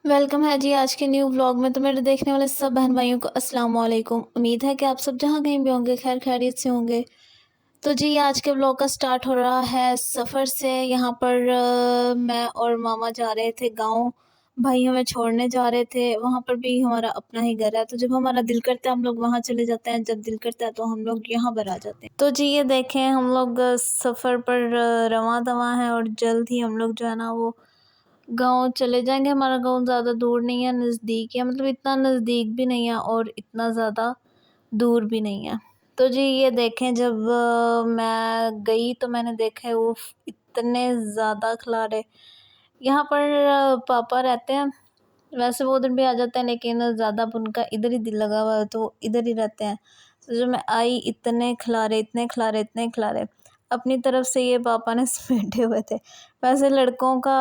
Welcome है जी आज के न्यू व्लॉग में। तो मेरे देखने वाले सब बहन भाइयों को अस्सलाम वालेकुम। उम्मीद है कि आप सब जहाँ कहीं भी होंगे खैर खैरियत से होंगे। तो जी आज के व्लॉग का स्टार्ट हो रहा है सफ़र से। यहाँ पर मैं और मामा जा रहे थे गांव। भाई हमें छोड़ने जा रहे थे। वहाँ पर भी हमारा अपना ही घर है, तो जब हमारा दिल करता है हम लोग वहाँ चले जाते हैं, जब दिल करता है तो हम लोग यहाँ पर आ जाते हैं। तो जी ये देखें हम लोग सफ़र पर रवां दवा हैं और जल्द ही हम लोग जो है ना वो गाँव चले जाएँगे। हमारा गाँव ज़्यादा दूर नहीं है, नज़दीक है, मतलब इतना नज़दीक भी नहीं है और इतना ज़्यादा दूर भी नहीं है। तो जी ये देखें जब मैं गई तो मैंने देखा उफ़! इतने ज़्यादा खिलाड़े। यहाँ पर पापा रहते हैं, वैसे वो उधर भी आ जाते हैं लेकिन ज़्यादा अब उनका इधर ही दिल लगा हुआ है तो वो इधर ही रहते हैं। तो जब मैं आई इतने खिलारे, इतने खिलारे, इतने खिलारे। अपनी तरफ से ये पापा ने समेटे हुए थे। वैसे लड़कों का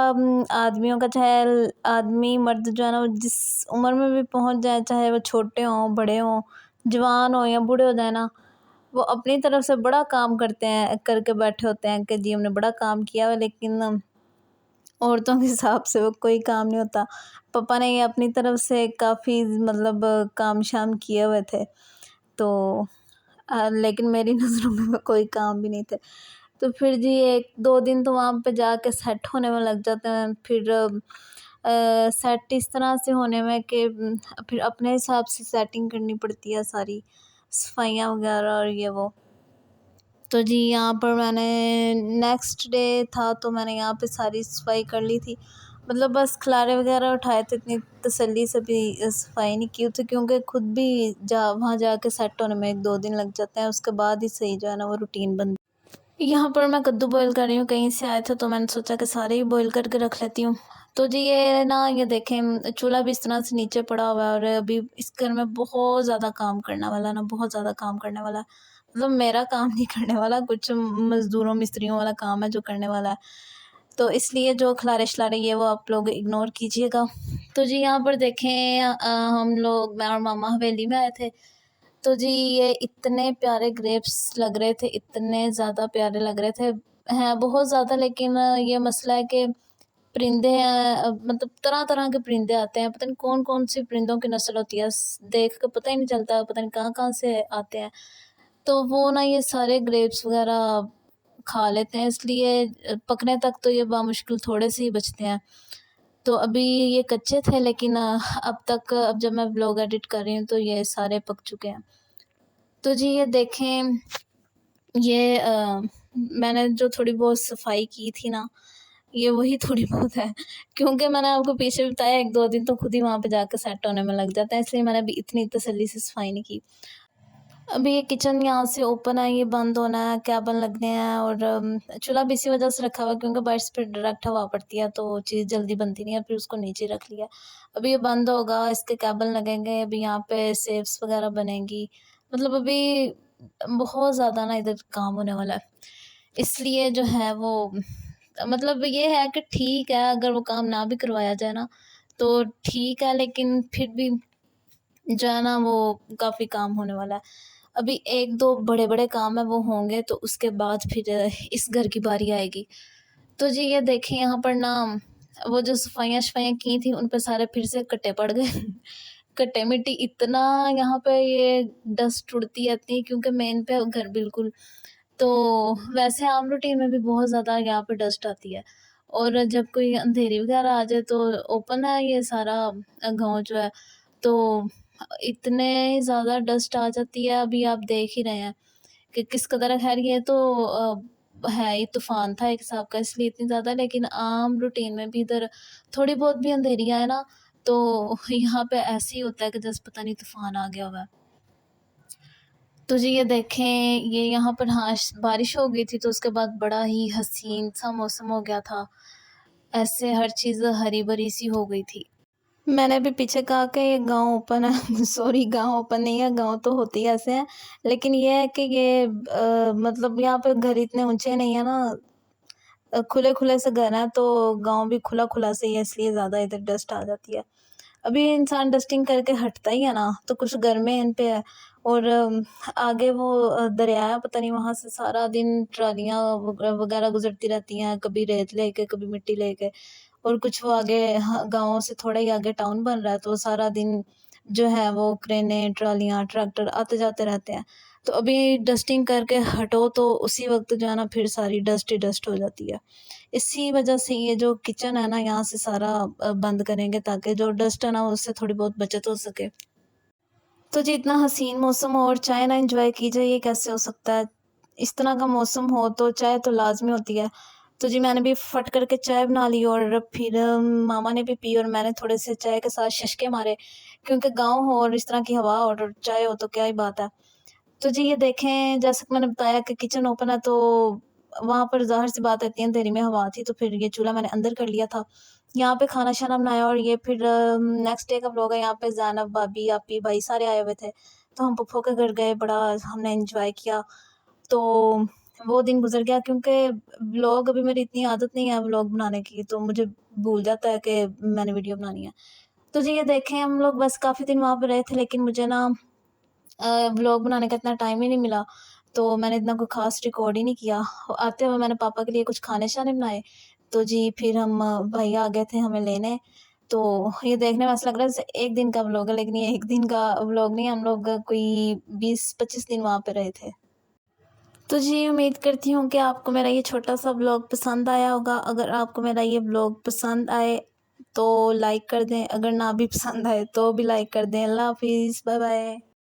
आदमियों का चाहे आदमी मर्द जो है ना वो जिस उम्र में भी पहुँच जाए, चाहे वो छोटे हों, बड़े हों, जवान हों या बूढ़े हो जाए ना, वो अपनी तरफ से बड़ा काम करते हैं, करके बैठे होते हैं कि जी हमने बड़ा काम किया है, लेकिन औरतों के हिसाब से वो कोई काम नहीं होता। पापा ने ये अपनी तरफ से काफ़ी मतलब काम शाम किए हुए थे। तो लेकिन मेरी नज़रों में वो कोई काम भी नहीं थे। तो फिर जी 1-2 दिन तो वहाँ पे जाके सेट होने में लग जाते हैं। फिर सेट इस तरह से होने में कि फिर अपने हिसाब से सेटिंग करनी पड़ती है सारी, सफाइयाँ वगैरह और ये वो। तो जी यहाँ पर मैंने नेक्स्ट डे था तो मैंने यहाँ पे सारी सफाई कर ली थी। मतलब बस खिलारे वगैरह उठाए थे, इतनी तसल्ली से भी सफाई नहीं की थी क्योंकि खुद भी वहाँ जाके सेट होने में 1-2 दिन लग जाते हैं, उसके बाद ही सही जो है ना वो रूटीन बन। यहाँ पर मैं कद्दू बॉयल कर रही हूँ, कहीं से आए थे तो मैंने सोचा कि सारे ही बॉयल करके रख लेती हूँ। तो जी ये देखें चूल्हा भी इस तरह से नीचे पड़ा हुआ है और अभी इस घर में बहुत ज़्यादा काम करने वाला है ना, बहुत ज़्यादा काम करने वाला है। मतलब मेरा काम नहीं करने वाला, कुछ मज़दूरों मिस्त्रियों वाला काम है जो करने वाला है। तो इसलिए जो खिलारे-शिलारे ये वो आप लोग इग्नोर कीजिएगा। तो जी यहाँ पर देखें हम लोग मैं और मामा हवेली में आए थे। तो जी ये इतने प्यारे ग्रेप्स लग रहे थे, इतने ज़्यादा प्यारे लग रहे थे। हैं बहुत ज़्यादा, लेकिन ये मसला है कि परिंदे हैं, मतलब तरह-तरह के परिंदे आते हैं। पता नहीं कौन-कौन सी परिंदों की नस्ल होती है, देख के पता ही नहीं चलता, पता नहीं कहाँ-कहाँ से आते हैं। तो वो ना ये सारे ग्रेप्स वग़ैरह खा लेते हैं, इसलिए पकने तक तो ये बामुश्किल थोड़े से ही बचते हैं। तो अभी ये कच्चे थे लेकिन अब जब मैं व्लॉग एडिट कर रही हूँ तो ये सारे पक चुके हैं। तो जी ये देखें ये मैंने जो थोड़ी बहुत सफाई की थी ना, ये वही थोड़ी बहुत है क्योंकि मैंने आपको पीछे भी बताया 1-2 दिन तो खुद ही वहाँ पे जाकर सेट होने में लग जाता है, इसलिए मैंने अभी इतनी तसल्ली से सफाई नहीं की। अभी ये किचन यहाँ से ओपन है, ये बंद होना है, केबल लगने हैं और चूल्हा भी इसी वजह से रखा हुआ है क्योंकि बाहर से डायरेक्ट हवा पड़ती है तो चीज़ जल्दी बनती नहीं है, फिर उसको नीचे रख लिया। अभी ये बंद होगा, इसके केबल लगेंगे, अभी यहाँ पे सेफ्स वगैरह बनेंगी। मतलब अभी बहुत ज़्यादा ना इधर काम होने वाला है, इसलिए जो है वो मतलब ये है कि ठीक है अगर वो काम ना भी करवाया जाए ना तो ठीक है, लेकिन फिर भी जो है ना वो काफ़ी काम होने वाला है। अभी 1-2 बड़े-बड़े काम हैं वो होंगे तो उसके बाद फिर इस घर की बारी आएगी। तो जी ये देखें यहाँ पर ना वो जो सफाइयाँ-शफाइयाँ की थी उन पे सारे फिर से कट्टे पड़ गए। कट्टे-मिट्टी इतना यहाँ पे ये डस्ट उड़ती है इतनी क्योंकि मेन पे घर बिल्कुल, तो वैसे आम रूटीन में भी बहुत ज़्यादा यहाँ पे डस्ट आती है। और जब कोई अंधेरी वगैरह आ जाए तो ओपन है ये सारा गाँव जो है, तो इतने ज़्यादा डस्ट आ जाती है, अभी आप देख ही रहे हैं कि किस कदर है। ख़ैर ये तो है ही तूफ़ान था एक हिसाब का इसलिए इतनी ज़्यादा, लेकिन आम रूटीन में भी इधर थोड़ी बहुत भी अंधेरी आए ना तो यहाँ पे ऐसे ही होता है कि जैसे पता नहीं तूफ़ान आ गया हुआ है। तो जी ये देखें ये यहाँ पर हाँ बारिश हो गई थी तो उसके बाद बड़ा ही हसीन सा मौसम हो गया था। ऐसे हर चीज़ हरी-भरी सी हो गई थी। मैंने भी पीछे कहा कि ये गाँव ओपन है सॉरी गाँव ओपन नहीं है, गाँव तो होते ही ऐसे हैं। लेकिन ये है कि ये मतलब यहाँ पे घर इतने ऊँचे नहीं है ना, खुले-खुले से घर हैं तो गाँव भी खुला-खुला से ही है इसलिए ज़्यादा इधर डस्ट आ जाती है। अभी इंसान डस्टिंग करके हटता ही है ना, तो कुछ घर में इन पे है और आगे वो दरिया है, पता नहीं वहाँ से सारा दिन ट्रालियाँ वगैरह गुज़रती रहती हैं, कभी रेत लेके, कभी मिट्टी लेके। और कुछ वो आगे गाँव से थोड़ा ही आगे टाउन बन रहा है, तो सारा दिन जो है वो क्रेनें, ट्रालियाँ, ट्रैक्टर आते-जाते रहते हैं। तो अभी डस्टिंग करके हटो तो उसी वक़्त जो है ना फिर सारी डस्ट ही डस्ट हो जाती है। इसी वजह से ये जो किचन है ना यहाँ से सारा बंद करेंगे ताकि जो डस्ट है ना उससे थोड़ी बहुत बचत हो सके। तो जी इतना हसीन मौसम हो और चाय ना एंजॉय की जाए, ये कैसे हो सकता है? इस तरह का मौसम हो तो चाय तो लाज़मी होती है। तो जी मैंने भी फट करके चाय बना ली और फिर मामा ने भी पी और मैंने थोड़े से चाय के साथ शशके मारे, क्योंकि गाँव हो और इस तरह की हवा और चाय हो तो क्या ही बात है। तो जी ये देखें, जैसे कि मैंने बताया कि किचन ओपन है तो वहाँ पर ज़ाहिर-सी बात है इतनी अंधेरी में हवा थी, तो फिर ये चूल्हा मैंने अंदर कर लिया था। यहाँ पे खाना-शाना बनाया और ये फिर नेक्स्ट डे का व्लॉग है। यहाँ पे ज़ैनब, भाभी, आपी, भाई सारे आए हुए थे। तो हम फूफो के घर गए, बड़ा हमने एन्जॉय किया। तो वो दिन गुज़र गया, क्योंकि व्लॉग अभी मेरी इतनी आदत नहीं है व्लॉग बनाने की, तो मुझे भूल जाता है कि मैंने वीडियो बनानी है। तो जी ये देखें, हम लोग बस काफ़ी दिन वहाँ पे रहे थे, लेकिन मुझे ना व्लॉग बनाने का इतना टाइम ही नहीं मिला, तो मैंने इतना कोई ख़ास रिकॉर्ड ही नहीं किया। आते हुए मैंने पापा के लिए कुछ खाने-शाने बनाए, तो जी फिर हम भैया आ गए थे हमें लेने, तो ये देखने में ऐसा लग रहा है जैसे 1 दिन का व्लॉग है, लेकिन ये 1 दिन का व्लॉग नहीं है, हम लोग कोई 20-25 दिन वहाँ पे रहे थे। तो जी उम्मीद करती हूँ कि आपको मेरा ये छोटा-सा व्लॉग पसंद आया होगा। अगर आपको मेरा ये व्लॉग पसंद आए, तो लाइक कर दें, अगर ना भी पसंद आए तो भी लाइक कर दें। अल्लाह हाफ़िज़, बाय बाय।